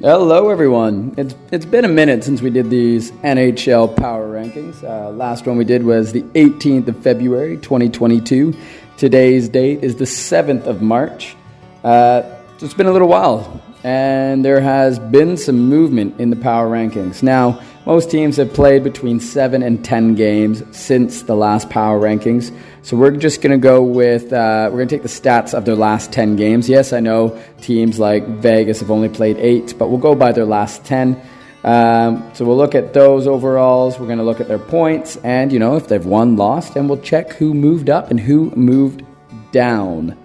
Hello, everyone. It's been a minute since we did these NHL Power Rankings. Last one we did was the 18th of February, 2022. Today's date is the 7th of March. It's been a little while, and there has been some movement in the Power Rankings. Now, most teams have played between 7 and 10 games since the last Power Rankings. So we're just going to go with, we're going to take the stats of their last 10 games. Yes, I know teams like Vegas have only played 8, but we'll go by their last 10. So we'll look at those overalls. We're going to look at their points and, if they've won, lost, and we'll check who moved up and who moved down.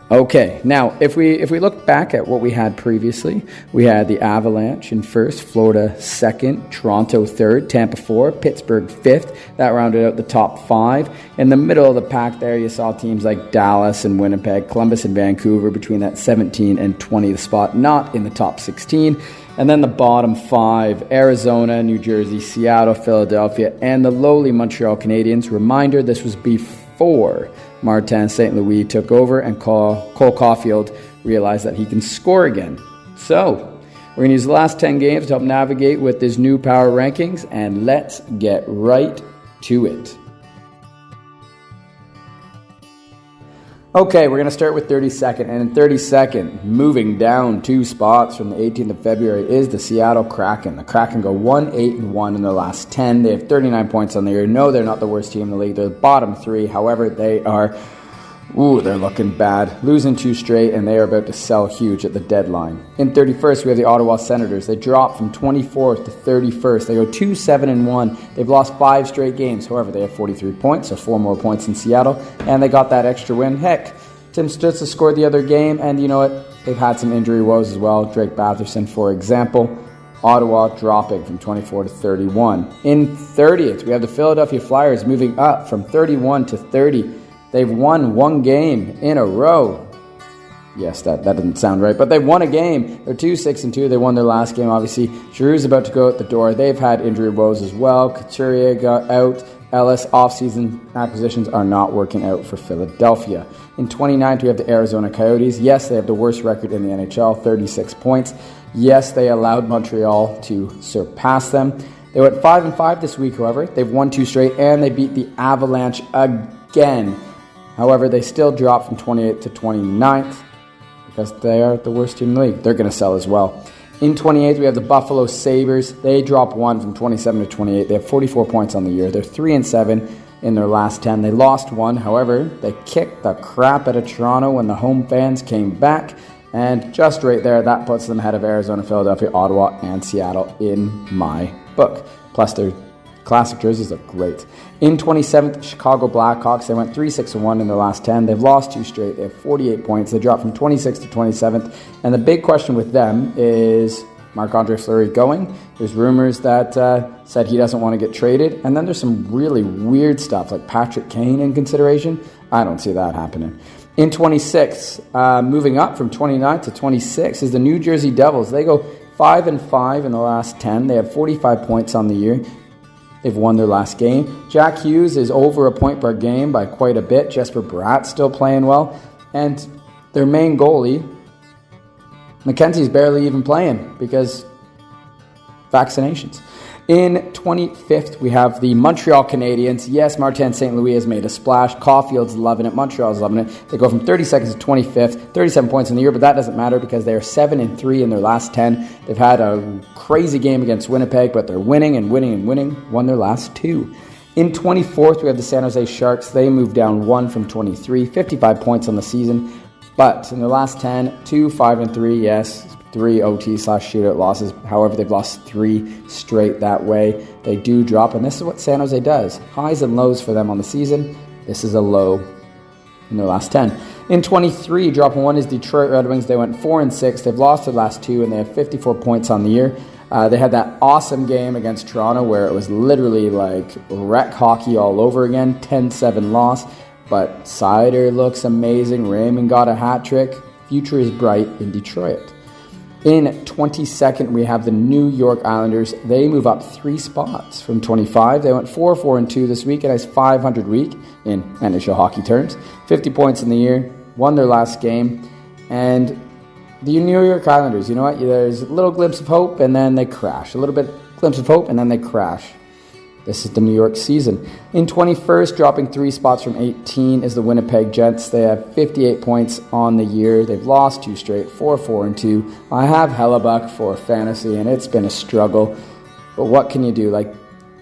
Okay, now if we look back at what we had previously, we had the Avalanche in first, Florida second, Toronto third, Tampa fourth, Pittsburgh fifth. That rounded out the top 5. In the middle of the pack there, you saw teams like Dallas and Winnipeg, Columbus and Vancouver between that 17 and 20th spot, not in the top 16. And then the bottom 5, Arizona, New Jersey, Seattle, Philadelphia, and the lowly Montreal Canadiens. Reminder, this was before Martin St. Louis took over and Cole Caulfield realized that he can score again. So, we're going to use the last 10 games to help navigate with this new power rankings, and let's get right to it. Okay, we're going to start with 32nd, and in 32nd, moving down 2 spots from the 18th of February is the Seattle Kraken. The Kraken go 1-8-1 in their last 10. They have 39 points on the year. No, they're not the worst team in the league. They're the bottom 3. However, they are, they're looking bad. Losing 2 straight, and they are about to sell huge at the deadline. In 31st, we have the Ottawa Senators. They drop from 24th to 31st. They go 2-7-1. They've lost 5 straight games. However, they have 43 points, so 4 more points than Seattle, and they got that extra win. Heck, Tim Stützle scored the other game, and you know what? They've had some injury woes as well. Drake Batherson, for example. Ottawa dropping from 24 to 31. In 30th, we have the Philadelphia Flyers moving up from 31 to 30. They've won 1 game in a row. Yes, that doesn't sound right, but they've won a game. They're 2-6-2. They won their last game, obviously. Giroux's about to go out the door. They've had injury woes as well. Couturier got out. Ellis offseason acquisitions are not working out for Philadelphia. In 29th, we have the Arizona Coyotes. Yes, they have the worst record in the NHL, 36 points. Yes, they allowed Montreal to surpass them. They went 5-5 this week, however. They've won 2 straight, and they beat the Avalanche again. However, they still dropped from 28th to 29th because they are the worst team in the league. They're going to sell as well. In 28th, we have the Buffalo Sabres. They drop 1 from 27 to 28. They have 44 points on the year. They're 3-7 in their last 10. They lost 1. However, they kicked the crap out of Toronto when the home fans came back. And just right there, that puts them ahead of Arizona, Philadelphia, Ottawa, and Seattle in my book. Plus, their classic jerseys look great. In 27th, Chicago Blackhawks. They went 3-6-1 in their last 10. They've lost 2 straight. They have 48 points. They dropped from 26th to 27th. And the big question with them is Marc-Andre Fleury going. There's rumors that said he doesn't want to get traded. And then there's some really weird stuff like Patrick Kane in consideration. I don't see that happening. In 26, moving up from 29 to 26 is the New Jersey Devils. They go 5-5 in the last 10. They have 45 points on the year. They've won their last game. Jack Hughes is over a point per game by quite a bit. Jesper Bratt's still playing well. And their main goalie, McKenzie's barely even playing because vaccinations. In 25th, we have the Montreal Canadiens. Yes, Martin St. Louis has made a splash. Caulfield's loving it. Montreal's loving it. They go from 32nd to 25th, 37 points in the year, but that doesn't matter because they are 7-3 in their last 10. They've had a crazy game against Winnipeg, but they're winning and winning and winning. Won their last 2. In 24th, we have the San Jose Sharks. They moved down 1 from 23, 55 points on the season. But in their last 10, 2, 5-3, yes, 3 OT/shootout losses. However, they've lost 3 straight that way. They do drop, and this is what San Jose does. Highs and lows for them on the season. This is a low in their last 10. In 23, dropping 1 is Detroit Red Wings. They went 4-6. They've lost their last 2, and they have 54 points on the year. They had that awesome game against Toronto where it was literally like rec hockey all over again, 10-7 loss. But Seider looks amazing. Raymond got a hat trick. Future is bright in Detroit. In 22nd, we have the New York Islanders. They move up 3 spots from 25. They went 4-4-2 this week. A nice 500 week in NHL hockey terms. 50 points in the year. Won their last game. And The New York Islanders, you know what? There's a little glimpse of hope, and then they crash. A little bit glimpse of hope, and then they crash. This is the New York season. In 21st, dropping 3 spots from 18, is the Winnipeg Jets. They have 58 points on the year. They've lost 2 straight, 4-4-2. I have Hellebuck for fantasy, and it's been a struggle. But what can you do? Like,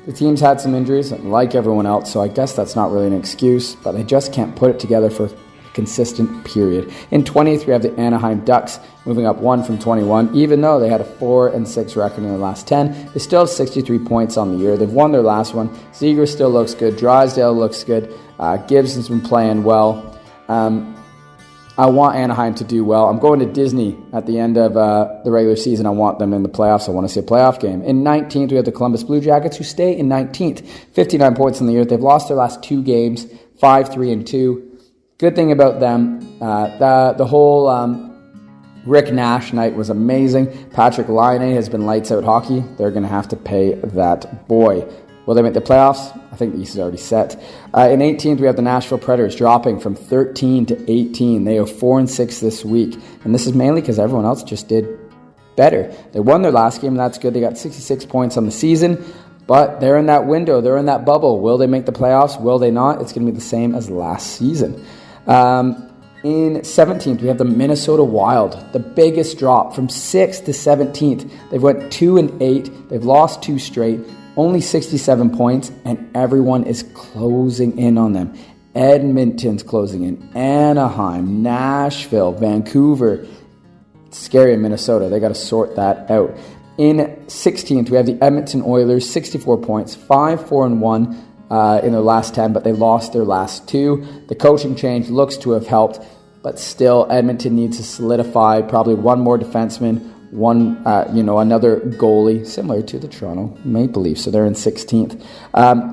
the team's had some injuries, like everyone else, so I guess that's not really an excuse, but they just can't put it together for a consistent period. In 20th, we have the Anaheim Ducks, moving up 1 from 21. Even though they had a 4-6 record in the last 10, they still have 63 points on the year. They've won their last one. Seager still looks good. Drysdale looks good. Gibson's been playing well. I want Anaheim to do well. I'm going to Disney at the end of the regular season. I want them in the playoffs. I want to see a playoff game. In 19th, we have the Columbus Blue Jackets, who stay in 19th. 59 points in the year. They've lost their last 2 games, 5-3-2. Good thing about them, the whole Rick Nash night was amazing. Patrick Laine has been lights out hockey. They're going to have to pay that boy. Will they make the playoffs? I think the East is already set. In 18th, we have the Nashville Predators dropping from 13 to 18. They are 4-6 this week. And this is mainly because everyone else just did better. They won their last game, and that's good. They got 66 points on the season. But they're in that window. They're in that bubble. Will they make the playoffs? Will they not? It's going to be the same as last season. In 17th, we have the Minnesota Wild, the biggest drop from 6th to 17th. They've went 2-8. They've lost 2 straight, only 67 points, and everyone is closing in on them. Edmonton's closing in. Anaheim, Nashville, Vancouver. It's scary in Minnesota. They got to sort that out. In 16th, we have the Edmonton Oilers, 64 points, 5-4-1. In their last 10, but they lost their last 2. The coaching change looks to have helped, but still Edmonton needs to solidify probably one more defenseman, another goalie, similar to the Toronto Maple Leafs. So they're in 16th.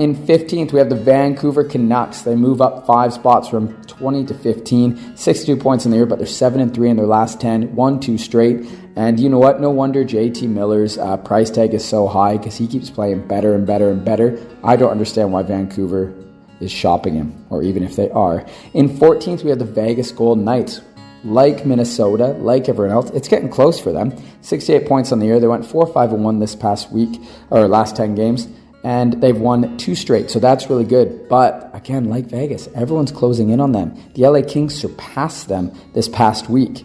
In 15th, we have the Vancouver Canucks. They move up 5 spots from 20 to 15, 62 points in the year, but they're 7-3 in their last 10, 1-2 straight. And you know what? No wonder JT Miller's price tag is so high, because he keeps playing better and better and better. I don't understand why Vancouver is shopping him, or even if they are. In 14th, we have the Vegas Golden Knights. Like Minnesota, like everyone else, it's getting close for them. 68 points on the year. They went 4-5-1 this past week, or last 10 games, and they've won 2 straight, so that's really good. But again, like Vegas, everyone's closing in on them. The LA Kings surpassed them this past week.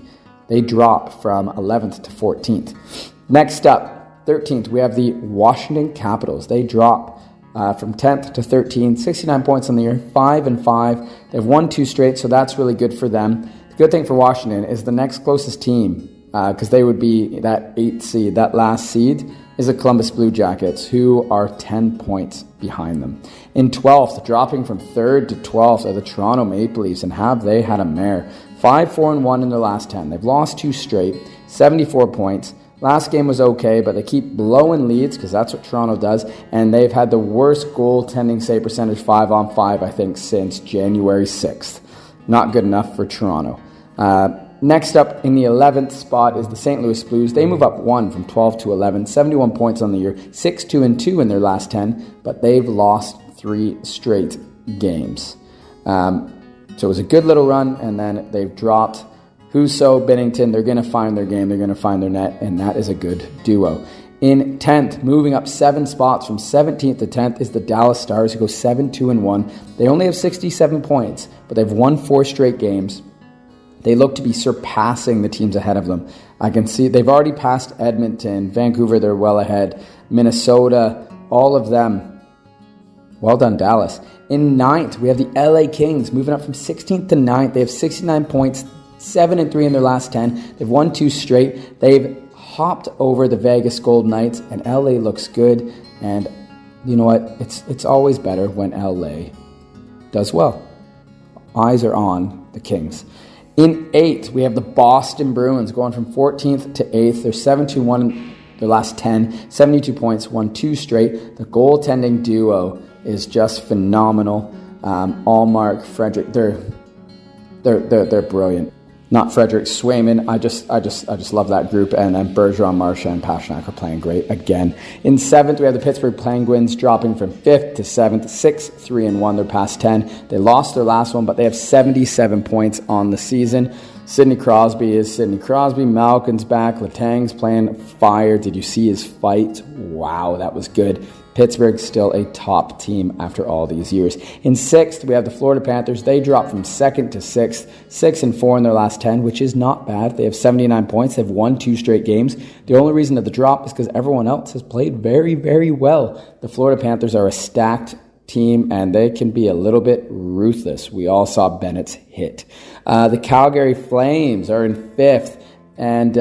They drop from 11th to 14th. Next up, 13th, we have the Washington Capitals. They drop from 10th to 13th, 69 points on the year, 5-5. They've won 2 straight, so that's really good for them. The good thing for Washington is the next closest team, because they would be that 8th seed, that last seed, is the Columbus Blue Jackets, who are 10 points behind them. In 12th, dropping from 3rd to 12th, are the Toronto Maple Leafs, and have they had a mare. 5-4-1 in their last 10. They've lost 2 straight, 74 points. Last game was okay, but they keep blowing leads, because that's what Toronto does, and they've had the worst goaltending save percentage 5-on-5, I think, since January 6th. Not good enough for Toronto. Next up in the 11th spot is the St. Louis Blues. They move up 1 from 12 to 11, 71 points on the year, 6-2-2 in their last 10, but they've lost 3 straight games. So it was a good little run, and then they've dropped Husso, Binnington. They're going to find their game. They're going to find their net, and that is a good duo. In 10th, moving up 7 spots from 17th to 10th, is the Dallas Stars, who go 7-2-1. They only have 67 points, but they've won 4 straight games. They look to be surpassing the teams ahead of them. I can see they've already passed Edmonton, Vancouver, they're well ahead, Minnesota, all of them. Well done, Dallas. In 9th, we have the LA Kings moving up from 16th to 9th. They have 69 points, 7-3 in their last 10. They've won 2 straight. They've hopped over the Vegas Golden Knights, and LA looks good. And you know what? It's always better when LA does well. Eyes are on the Kings. In 8th, we have the Boston Bruins going from 14th to 8th. They're 7-2-1 in their last 10, 72 points, won 2 straight. The goaltending duo is just phenomenal. Allmark, Frederick, they're brilliant. Not Frederick, Swayman. I just love that group. And then Bergeron, Marchand, and Pasternak are playing great again. In 7th, we have the Pittsburgh Penguins dropping from 5th to 7th, 6-3-1. They're past 10. They lost their last one, but they have 77 points on the season. Sidney Crosby is Sidney Crosby. Malkin's back. Letang's playing fire. Did you see his fight? Wow, that was good. Pittsburgh's still a top team after all these years. In 6th, we have the Florida Panthers. They dropped from 2nd to 6th, 6-4 in their last 10, which is not bad. They have 79 points. They've won 2 straight games. The only reason of the drop is because everyone else has played very, very well. The Florida Panthers are a stacked team, and they can be a little bit ruthless. We all saw Bennett's hit. The Calgary Flames are in 5th, and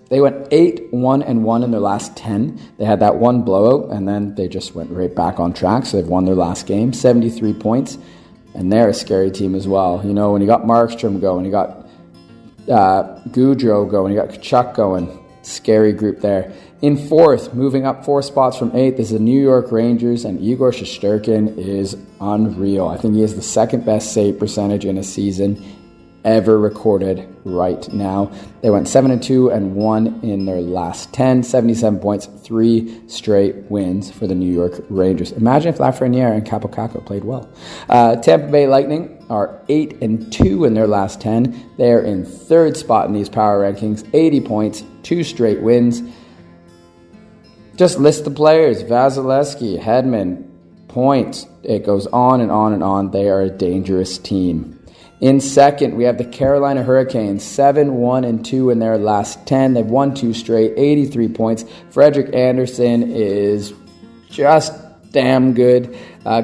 they went 8-1-1 in their last 10. They had that one blowout, and then they just went right back on track. So they've won their last game, 73 points, and they're a scary team as well. You know, when you got Markstrom going, you got Goudreau going, you got Kachuk going, scary group there. In 4th, moving up 4 spots from 8th, is the New York Rangers, and Igor Shesterkin is unreal. I think he has the 2nd best save percentage in a season ever recorded right now. They went 7-2-1 in their last 10, 77 points, 3 straight wins for the New York Rangers. Imagine if Lafreniere and Capo Caco played well. Tampa Bay Lightning are 8-2 in their last 10. They're in 3rd spot in these power rankings, 80 points, 2 straight wins. Just list the players: Vasilevsky, Hedman, points. It goes on and on and on. They are a dangerous team. In 2nd, we have the Carolina Hurricanes, 7-1-2 in their last 10. They've won 2 straight, 83 points. Frederik Andersen is just damn good.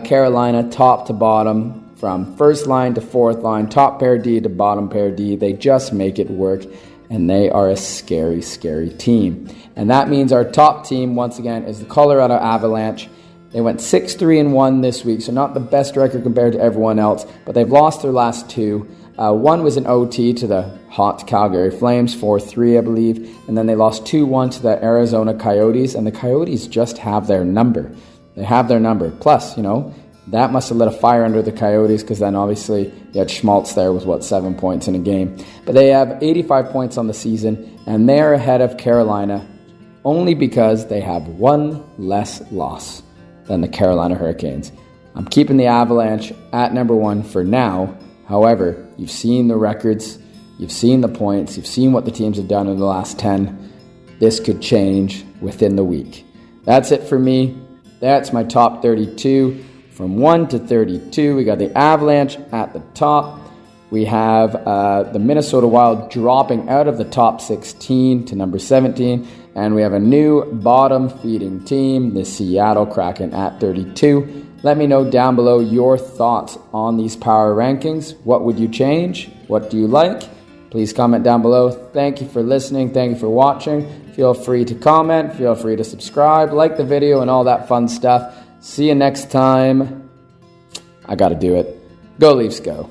Carolina, top to bottom, from first line to fourth line, top pair D to bottom pair D. They just make it work, and they are a scary, scary team. And that means our top team, once again, is the Colorado Avalanche. They went 6-3-1 this week, so not the best record compared to everyone else, but they've lost their last 2. One was an OT to the hot Calgary Flames, 4-3, I believe, and then they lost 2-1 to the Arizona Coyotes, and the Coyotes just have their number. They have their number. Plus, you know, that must have lit a fire under the Coyotes, because then obviously you had Schmaltz there with, 7 points in a game. But they have 85 points on the season, and they're ahead of Carolina only because they have one less loss than the Carolina Hurricanes. I'm keeping the Avalanche at number 1 for now. However, you've seen the records, you've seen the points, you've seen what the teams have done in the last 10. This could change within the week. That's it for me. That's my top 32. From 1 to 32, we got the Avalanche at the top. We have the Minnesota Wild dropping out of the top 16 to number 17. And we have a new bottom-feeding team, the Seattle Kraken, at 32. Let me know down below your thoughts on these power rankings. What would you change? What do you like? Please comment down below. Thank you for listening. Thank you for watching. Feel free to comment. Feel free to subscribe, like the video, and all that fun stuff. See you next time. I got to do it. Go Leafs, go.